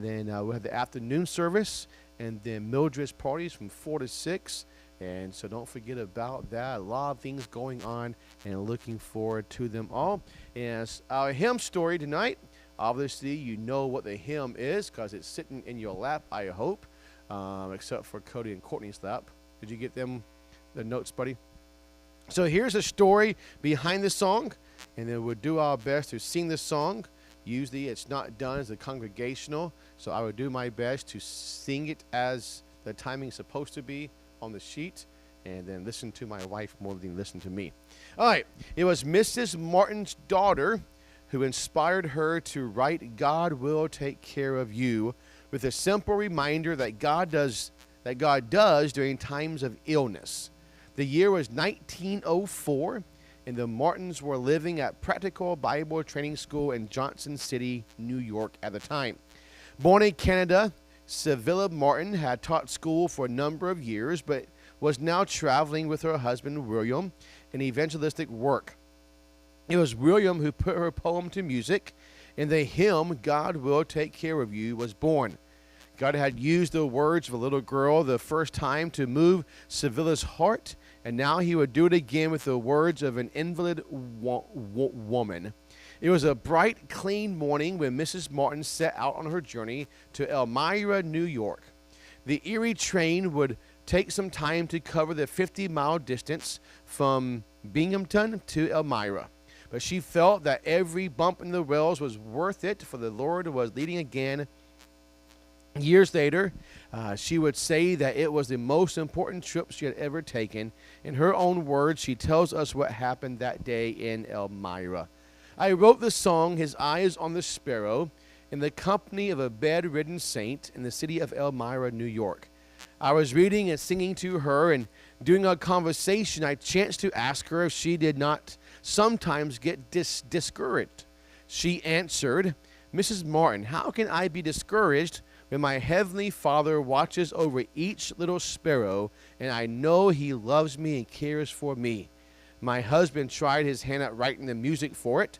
Then we'll have the afternoon service, and then Mildred's parties from 4 to 6. And so don't forget about that. A lot of things going on, and looking forward to them all. And our hymn story tonight, obviously you know what the hymn is because it's sitting in your lap, I hope, except for Cody and Courtney's lap. Did you get them the notes, buddy? So here's a story behind the song, and then we'll do our best to sing the song. Usually it's not done as a congregational, so I will do my best to sing it as the timing's supposed to be on the sheet, and then listen to my wife more than listen to me. All right, it was Mrs. Martin's daughter who inspired her to write "God Will Take Care of You" with a simple reminder that God does during times of illness. The year was 1904, and the Martins were living at Practical Bible Training School in Johnson City, New York at the time. Born in Canada, Sevilla Martin had taught school for a number of years, but was now traveling with her husband, William, in evangelistic work. It was William who put her poem to music, and the hymn, "God Will Take Care of You," was born. God had used the words of a little girl the first time to move Sevilla's heart, and now he would do it again with the words of an invalid woman. It was a bright, clean morning when Mrs. Martin set out on her journey to Elmira, New York. The Erie train would take some time to cover the 50-mile distance from Binghamton to Elmira, but she felt that every bump in the rails was worth it, for the Lord was leading again. Years later, she would say that it was the most important trip she had ever taken. In her own words, she tells us what happened that day in Elmira. "I wrote the song, 'His Eyes on the Sparrow,' in the company of a bedridden saint in the city of Elmira, New York. I was reading and singing to her, and during our conversation, I chanced to ask her if she did not sometimes get discouraged. She answered, 'Mrs. Martin, how can I be discouraged when my Heavenly Father watches over each little sparrow, and I know He loves me and cares for me?' My husband tried his hand at writing the music for it,